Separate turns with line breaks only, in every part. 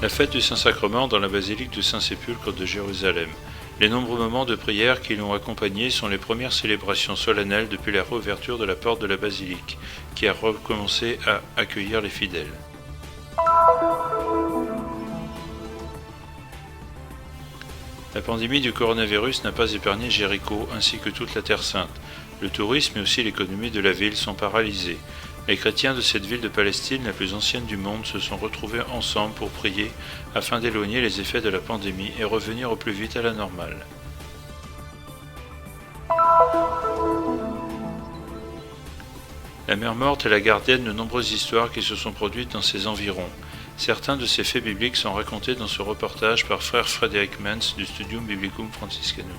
La fête du Saint-Sacrement dans la basilique du Saint-Sépulcre de Jérusalem. Les nombreux moments de prière qui l'ont accompagné sont les premières célébrations solennelles depuis la réouverture de la porte de la basilique, qui a recommencé à accueillir les fidèles. La pandémie du coronavirus n'a pas épargné Jéricho ainsi que toute la Terre Sainte. Le tourisme et aussi l'économie de la ville sont paralysés. Les chrétiens de cette ville de Palestine, la plus ancienne du monde, se sont retrouvés ensemble pour prier afin d'éloigner les effets de la pandémie et revenir au plus vite à la normale. La mer Morte est la gardienne de nombreuses histoires qui se sont produites dans ses environs. Certains de ces faits bibliques sont racontés dans ce reportage par frère Frédéric Menz du Studium Biblicum Franciscanum.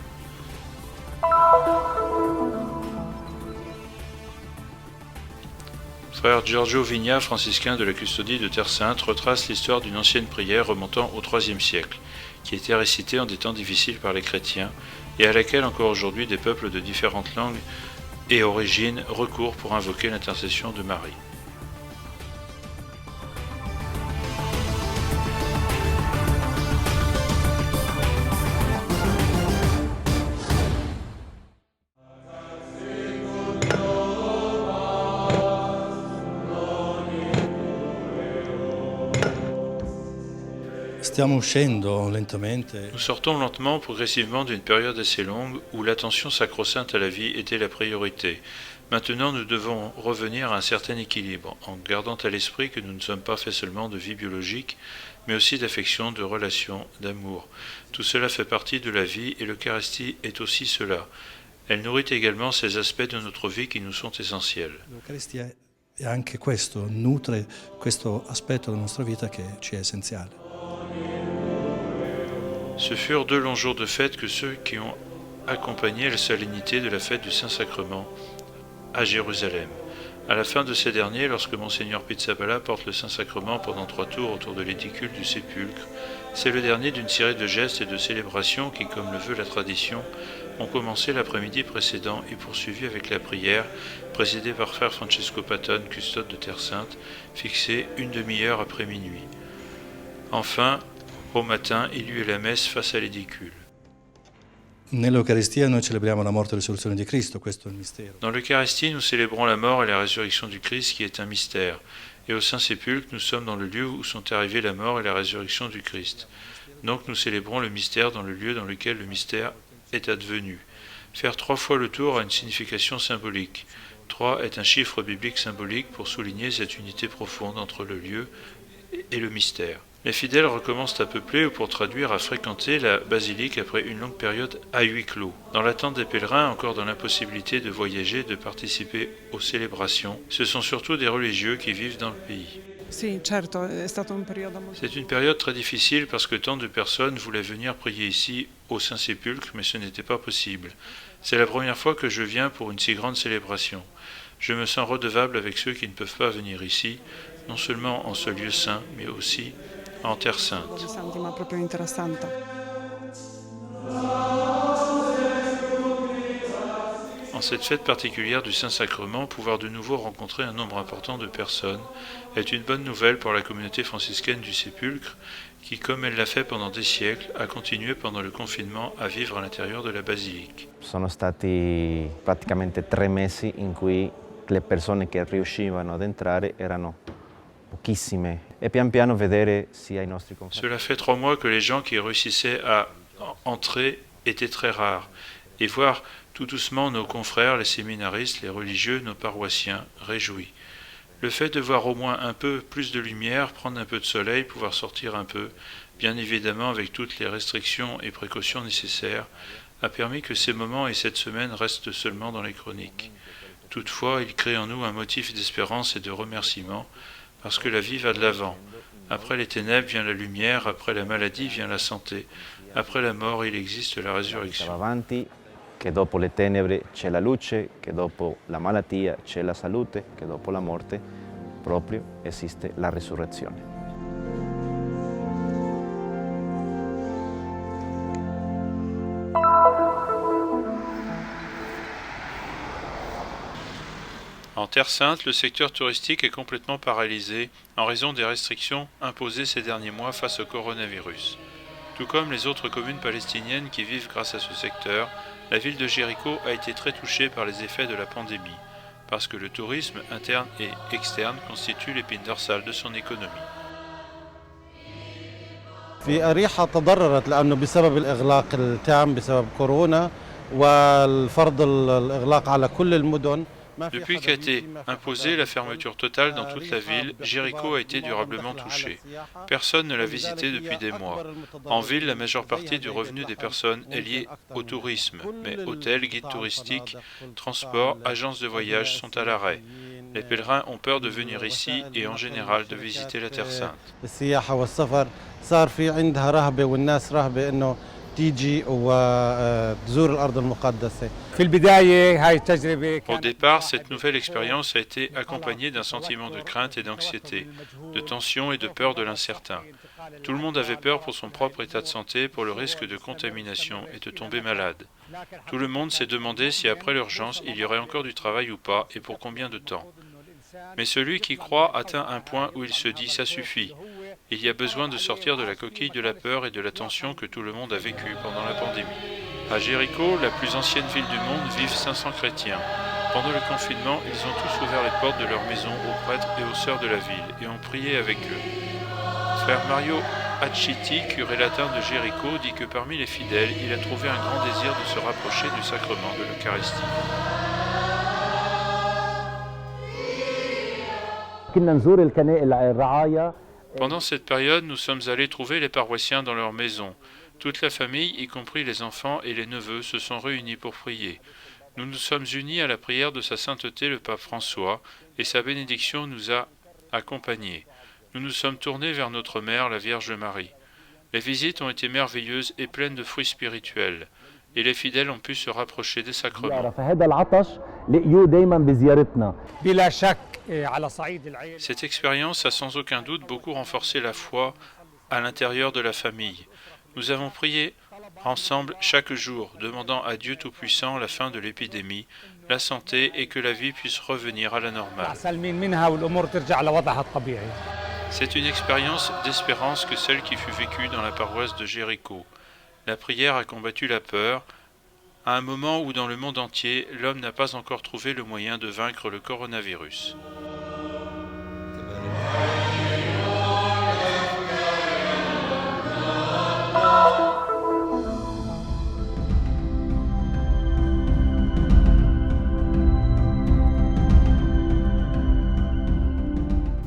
Frère Giorgio Vigna, franciscain de la custodie de Terre Sainte, retrace l'histoire d'une ancienne prière remontant au IIIe siècle, qui était récitée en des temps difficiles par les chrétiens et à laquelle encore aujourd'hui des peuples de différentes langues et origines recourent pour invoquer l'intercession de Marie.
Nous
sortons lentement, progressivement d'une période assez longue où l'attention sacro-sainte à la vie était la priorité. Maintenant, nous devons revenir à un certain équilibre, en gardant à l'esprit que nous ne sommes pas faits seulement de vie biologique, mais aussi d'affection, de relations, d'amour. Tout cela fait partie de la vie et l'Eucharistie est aussi cela. Elle nourrit également ces aspects de notre vie qui nous sont essentiels.
L'Eucaristia è anche questo, nutre questo aspetto della nostra vita che ci è essenziale.
Ce furent 2 longs jours de fête que ceux qui ont accompagné la solennité de la fête du Saint-Sacrement à Jérusalem. À la fin de ces derniers, lorsque Monseigneur Pizzaballa porte le Saint-Sacrement pendant 3 tours autour de l'édicule du sépulcre, c'est le dernier d'une série de gestes et de célébrations qui, comme le veut la tradition, ont commencé l'après-midi précédent et poursuivi avec la prière, présidée par frère Francesco Patton, custode de Terre Sainte, fixée une demi-heure après minuit. Enfin, au matin, il y eut la messe face à l'édicule.
Nell'Eucaristia noi celebriamo la morte e la risurrezione di Cristo, questo è il mistero.
Dans l'Eucharistie, nous célébrons la mort et la résurrection du Christ qui est un mystère. Et au Saint-Sépulcre, nous sommes dans le lieu où sont arrivés la mort et la résurrection du Christ. Donc nous célébrons le mystère dans le lieu dans lequel le mystère est advenu. Faire 3 fois le tour a une signification symbolique. 3 est un chiffre biblique symbolique pour souligner cette unité profonde entre le lieu et le mystère. Les fidèles recommencent à peupler ou pour traduire à fréquenter la basilique après une longue période à huis clos. Dans l'attente des pèlerins, encore dans l'impossibilité de voyager, de participer aux célébrations, ce sont surtout des religieux qui vivent dans le pays. C'est une période très difficile parce que tant de personnes voulaient venir prier ici au Saint-Sépulcre, mais ce n'était pas possible. C'est la première fois que je viens pour une si grande célébration. Je me sens redevable avec ceux qui ne peuvent pas venir ici, non seulement en ce lieu saint, mais aussi en Terre Sainte. En cette fête particulière du Saint-Sacrement, pouvoir de nouveau rencontrer un nombre important de personnes est une bonne nouvelle pour la communauté franciscaine du Sépulcre qui, comme elle l'a fait pendant des siècles, a continué pendant le confinement à vivre à l'intérieur de la basilique.
Sono stati praticamente 3 mesi in cui le persone che riuscivano ad entrare erano pochissime e pian piano vedere sia i nostri confrati.
Cela fait 3 mois que les gens qui réussissaient à entrer étaient très rares et voir tout doucement nos confrères, les séminaristes, les religieux, nos paroissiens réjouis. Le fait de voir au moins un peu plus de lumière, prendre un peu de soleil, pouvoir sortir un peu, bien évidemment avec toutes les restrictions et précautions nécessaires, a permis que ces moments et cette semaine restent seulement dans les chroniques. Toutefois, il crée en nous un motif d'espérance et de remerciement, parce que la vie va de l'avant. Après les ténèbres vient la lumière, après la maladie vient la santé, après la mort il existe la résurrection.
Che dopo le tenebre c'è la luce, che dopo la malattia c'è la salute, che dopo la morte proprio esiste la risurrezione.
En Terre Sainte, le secteur touristique est complètement paralysé en raison des restrictions imposées ces derniers mois face au coronavirus. Tout comme les autres communes palestiniennes qui vivent grâce à ce secteur, la ville de Jéricho a été très touchée par les effets de la pandémie, parce que le tourisme interne et externe constitue l'épine dorsale de son économie.
في أريحة تضررت لأنه بسبب الإغلاق التام بسبب كورونا والفرض الإغلاق على كل المدن.
Depuis qu'a été imposée la fermeture totale dans toute la ville, Jéricho a été durablement touché. Personne ne l'a visité depuis des mois. En ville, la majeure partie du revenu des personnes est liée au tourisme, mais hôtels, guides touristiques, transports, agences de voyage sont à l'arrêt. Les pèlerins ont peur de venir ici et en général de visiter la Terre Sainte. Au départ, cette nouvelle expérience a été accompagnée d'un sentiment de crainte et d'anxiété, de tension et de peur de l'incertain. Tout le monde avait peur pour son propre état de santé, pour le risque de contamination et de tomber malade. Tout le monde s'est demandé si après l'urgence, il y aurait encore du travail ou pas et pour combien de temps. Mais celui qui croit atteint un point où il se dit « ça suffit ». Il y a besoin de sortir de la coquille de la peur et de la tension que tout le monde a vécue pendant la pandémie. À Jéricho, la plus ancienne ville du monde, vivent 500 chrétiens. Pendant le confinement, ils ont tous ouvert les portes de leur maison aux prêtres et aux sœurs de la ville et ont prié avec eux. Frère Mario Acchiti, curé latin de Jéricho, dit que parmi les fidèles, il a trouvé un grand désir de se rapprocher du sacrement de l'Eucharistie. Pendant cette période, nous sommes allés trouver les paroissiens dans leur maison. Toute la famille, y compris les enfants et les neveux, se sont réunis pour prier. Nous nous sommes unis à la prière de sa sainteté le pape François et sa bénédiction nous a accompagnés. Nous nous sommes tournés vers notre mère, la Vierge Marie. Les visites ont été merveilleuses et pleines de fruits spirituels, et les fidèles ont pu se rapprocher des sacrements. Cette expérience a sans aucun doute beaucoup renforcé la foi à l'intérieur de la famille. Nous avons prié ensemble chaque jour, demandant à Dieu Tout-Puissant la fin de l'épidémie, la santé et que la vie puisse revenir à la normale. C'est une expérience d'espérance que celle qui fut vécue dans la paroisse de Jéricho. La prière a combattu la peur, à un moment où dans le monde entier, l'homme n'a pas encore trouvé le moyen de vaincre le coronavirus.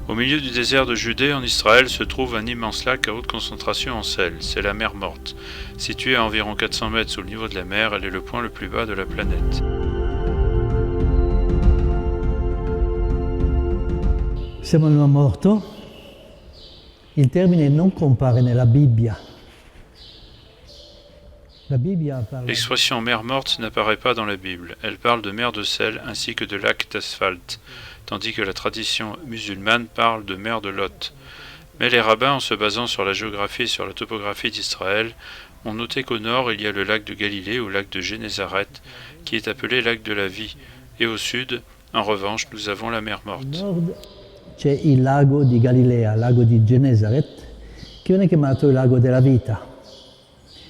Au milieu du désert de Judée, en Israël, se trouve un immense lac à haute concentration en sel. C'est la mer Morte. Située à environ 400 mètres sous le niveau de la mer, elle est le point le plus bas de la planète.
Siamo al Mar Morto. Il termine non compare nella Bibbia.
L'expression mer morte n'apparaît pas dans la Bible. Elle parle de mer de sel ainsi que de lac d'asphalte, tandis que la tradition musulmane parle de mer de Lot. Mais les rabbins, en se basant sur la géographie et sur la topographie d'Israël, ont noté qu'au nord il y a le lac de Galilée ou lac de Génézareth, qui est appelé lac de la vie, et au sud, en revanche, nous avons la mer morte.
Al nord c'è il lago di Galilea, lago di Genesaret, che viene chiamato il lago della vita.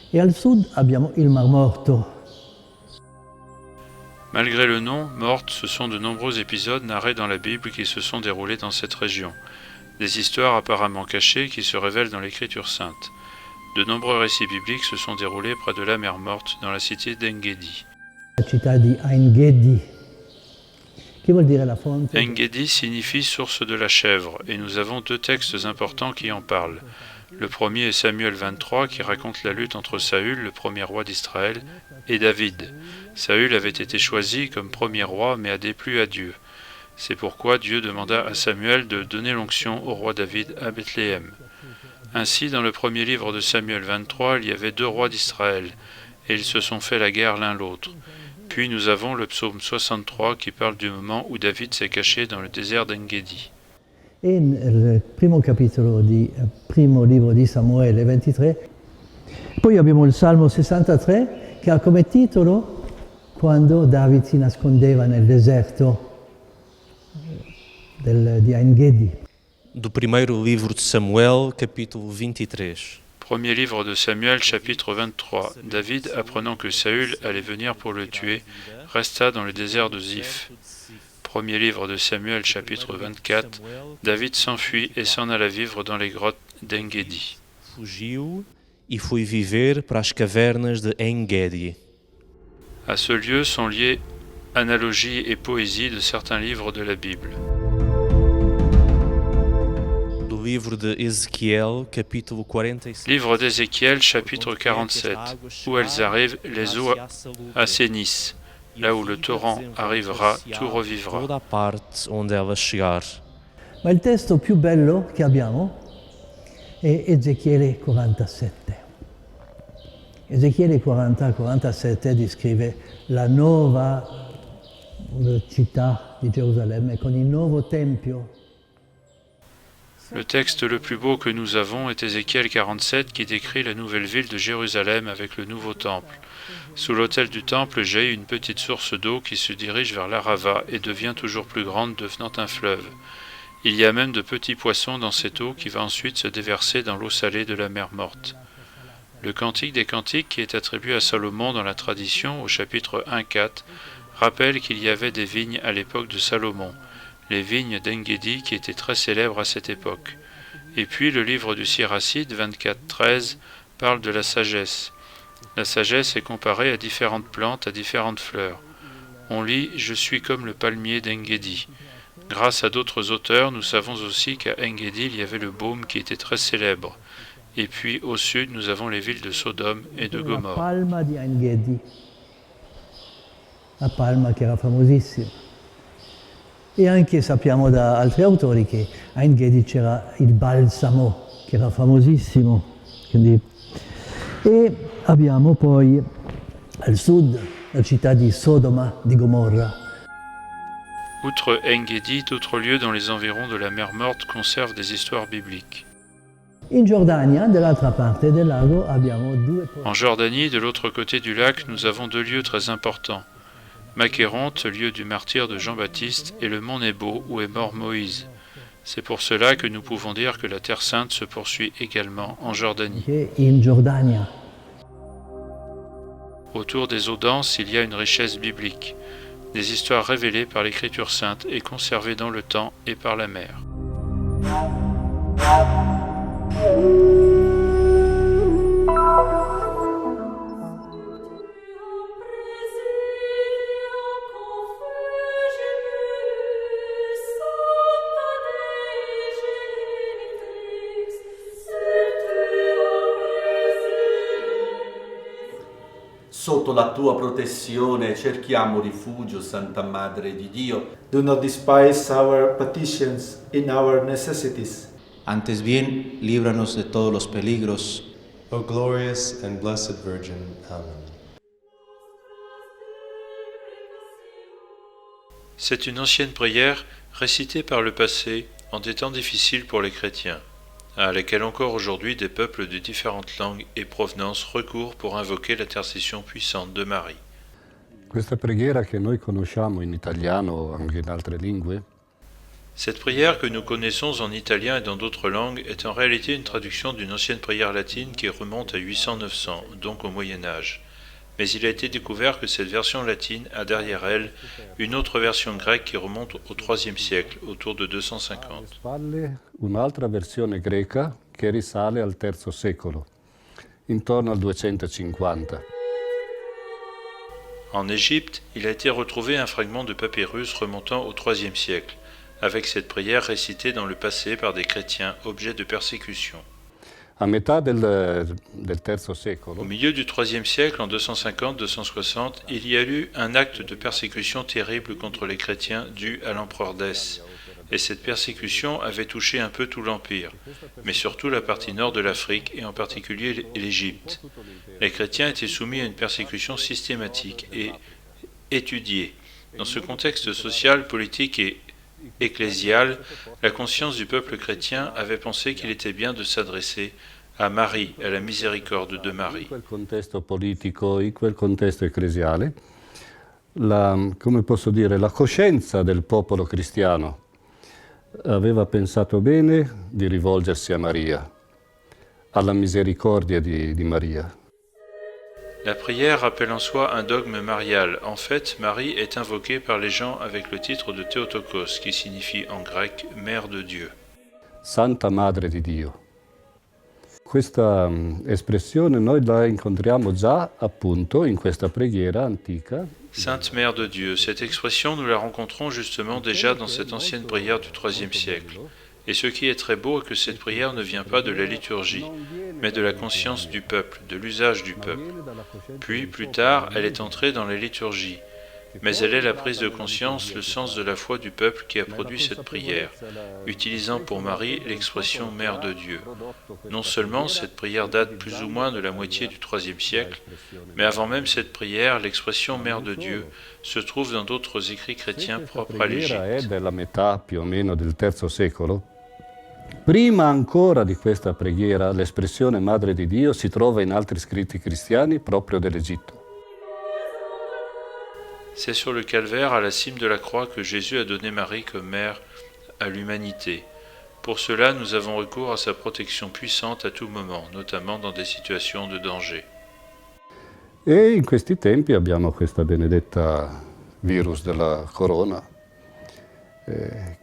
Et al sud abbiamo il Mar Morto.
Malgré le nom, Morte, ce sont de nombreux épisodes narrés dans la Bible qui se sont déroulés dans cette région. Des histoires apparemment cachées qui se révèlent dans l'Écriture sainte. De nombreux récits bibliques se sont déroulés près de la mer Morte, dans la cité d'Engedi.
La città di Ein-Gedi, che vuol dire la fonte.
Engedi signifie source de la chèvre, et nous avons deux textes importants qui en parlent. Le premier est Samuel 23 qui raconte la lutte entre Saül, le premier roi d'Israël, et David. Saül avait été choisi comme premier roi mais a déplu à Dieu. C'est pourquoi Dieu demanda à Samuel de donner l'onction au roi David à Bethléem. Ainsi, dans le premier livre de Samuel 23, il y avait deux rois d'Israël, et ils se sont fait la guerre l'un l'autre. Puis nous avons le psaume 63 qui parle du moment où David s'est caché dans le désert d'Engedi.
E nel primo capitolo primo libro di Samuele 23. Poi abbiamo il Salmo 63 che ha come titolo Quando David si nascondeva nel deserto. di Ein-Gedi.
Do primeiro livro de Samuel, capítulo 23.
Premier livre de Samuel, chapitre 23. David, apprenant que Saül allait venir pour le tuer, resta dans le désert de Ziph. Premier livre de Samuel, chapitre 24. David s'enfuit et s'en alla vivre dans les grottes d'En-Gedi.
Fugiu e foi viver para as cavernas de En-Gedi.
À ce lieu sont liées analogies et poésies de certains livres de la Bible.
Do livro de Ezequiel, capítulo 47.
Livre d'Ézéchiel, chapitre 47. Où elles arrivent, les eaux assainissent. Là où le torrent arrivera, tout revivra.
Toda a parte onde ela chegar.
Ma il testo più bello che abbiamo è Ezechiele 47. Ezechiele 40-47 descrive la nuova città di Gerusalemme con il nuovo tempio.
Le texte le plus beau que nous avons est Ézéchiel 47 qui décrit la nouvelle ville de Jérusalem avec le nouveau temple. Sous l'autel du temple jaillit une petite source d'eau qui se dirige vers l'Arava et devient toujours plus grande, devenant un fleuve. Il y a même de petits poissons dans cette eau qui va ensuite se déverser dans l'eau salée de la mer Morte. Le Cantique des Cantiques, qui est attribué à Salomon dans la tradition au chapitre 1-4, rappelle qu'il y avait des vignes à l'époque de Salomon, les vignes d'En-Gedi qui étaient très célèbres à cette époque. Et puis le livre du Siracide 24-13 parle de la sagesse. La sagesse est comparée à différentes plantes, à différentes fleurs. On lit « Je suis comme le palmier d'En-Gedi ». Grâce à d'autres auteurs, nous savons aussi qu'à En-Gedi, il y avait le baume qui était très célèbre. Et puis au sud, nous avons les villes de Sodome et de
La
Gomorre.
palma di Ein-Gedi, la palma che era famosissima. E anche sappiamo da altri autori che a Ein-Gedi c'era il balsamo, che era famosissimo. E abbiamo poi al sud la città di Sodoma, di Gomorra.
Outre En-Gedi, d'autres lieux dans les environs de la mer Morte conservent des histoires bibliques.
In Giordania, dall'altra parte del lago, abbiamo due
En Jordanie, de l'autre côté du lac, nous avons deux lieux très importants. Macéronte, lieu du martyre de Jean-Baptiste, et le mont Nebo, où est mort Moïse. C'est pour cela que nous pouvons dire que la Terre Sainte se poursuit également en Jordanie.
in Giordania.
Autour des eaux denses, il y a une richesse biblique, des histoires révélées par l'Écriture sainte et conservées dans le temps et par la mer.
Sotto la tua protezione cerchiamo rifugio, Santa Madre di Dio.
Do not despise our petitions in our necessities.
Antes bien, líbranos de todos los peligros.
O glorious and blessed Virgin. Amen.
C'est une ancienne prière récitée par le passé en des temps difficiles pour les chrétiens, à laquelle encore aujourd'hui des peuples de différentes langues et provenances recourent pour invoquer l'intercession puissante de Marie.
Questa preghiera che noi conosciamo in italiano o anche in altre lingue
Cette prière que nous connaissons en italien et dans d'autres langues est en réalité une traduction d'une ancienne prière latine qui remonte à 800-900, donc au Moyen-Âge. Mais il a été découvert que cette version latine a derrière elle une autre version grecque qui remonte au IIIe siècle, autour de 250.
spalle un'altra versione greca che risale al III secolo, intorno al 250.
En Égypte, il a été retrouvé un fragment de papyrus remontant au IIIe siècle, avec cette prière récitée dans le passé par des chrétiens, objets de persécution.
A metà del III
Au
secolo,
milieu du IIIe siècle, en 250-260, il y a eu un acte de persécution terrible contre les chrétiens dû à l'empereur Dès. Et cette persécution avait touché un peu tout l'Empire, mais surtout la partie nord de l'Afrique et en particulier l'Égypte. Les chrétiens étaient soumis à une persécution systématique et étudiée. Dans ce contexte social, politique et ecclésial, la conscience du peuple chrétien avait pensé qu'il était bien de s'adresser à Marie, à la miséricorde de Marie.
in quel contesto politico, in quel contesto ecclesiale, come posso dire, la coscienza del popolo cristiano aveva pensato bene di rivolgersi a Maria, alla misericordia di Maria.
La prière rappelle en soi un dogme marial. En fait, Marie est invoquée par les gens avec le titre de Théotokos, qui signifie en grec « Mère de Dieu ».
Santa Madre di Dio. Questa espressione noi la incontriamo già appunto in questa preghiera antica.
Sainte Mère de Dieu, cette expression nous la rencontrons justement déjà dans cette ancienne prière du IIIe siècle. Et ce qui est très beau est que cette prière ne vient pas de la liturgie, mais de la conscience du peuple, de l'usage du peuple. Puis, plus tard, elle est entrée dans la liturgie. Mais elle est la prise de conscience, le sens de la foi du peuple qui a produit cette prière, utilisant pour Marie l'expression Mère de Dieu. Non seulement cette prière date plus ou moins de la moitié du IIIe siècle, mais avant même cette prière, l'expression Mère de Dieu se trouve dans d'autres écrits chrétiens propres à l'Égypte.
È della metà più o meno del III secolo. Prima ancora di questa preghiera, l'espressione Madre di Dio si trova in altri scritti cristiani proprio dell'Egitto.
C'est sur le calvaire, à la cime de la croix, que Jésus a donné Marie comme mère à l'humanité. Pour cela, nous avons recours à sa protection puissante à tout moment, notamment dans des situations de danger.
E in questi tempi abbiamo questa benedetta virus della corona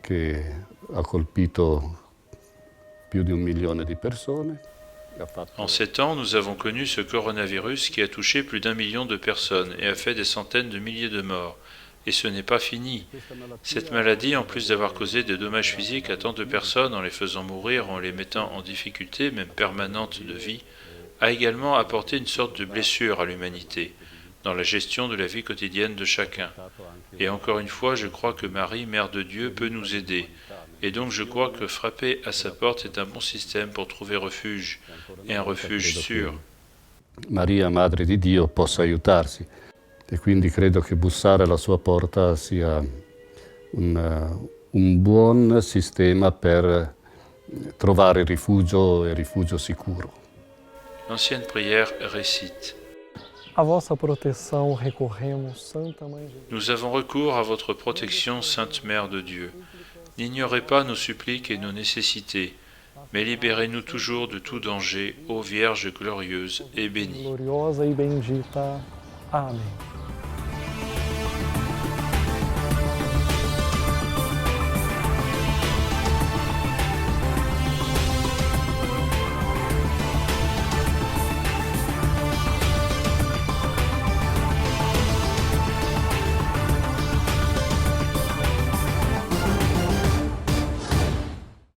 che ha colpito più di 1 milione di persone.
En ces temps, nous avons connu ce coronavirus qui a touché plus d'1 million de personnes et a fait des centaines de milliers de morts. Et ce n'est pas fini. Cette maladie, en plus d'avoir causé des dommages physiques à tant de personnes en les faisant mourir, en les mettant en difficulté, même permanente de vie, a également apporté une sorte de blessure à l'humanité, dans la gestion de la vie quotidienne de chacun. Et encore une fois, je crois que Marie, Mère de Dieu, peut nous aider. Et donc je crois que frapper à sa porte est un bon système pour trouver refuge, et un refuge sûr.
Maria, Madre di Dio, possa aiutarsi. E quindi credo che bussare alla sua porta sia un buon sistema per trovare rifugio e rifugio sicuro.
L'ancienne prière récite.
A vossa proteção recorremos, Santa Mãe de Deus.
Nous avons recours à votre protection, Sainte Mère de Dieu. N'ignorez pas nos suppliques et nos nécessités, mais libérez-nous toujours de tout danger, ô Vierge glorieuse et bénie.
Gloriosa e bendita. Amém.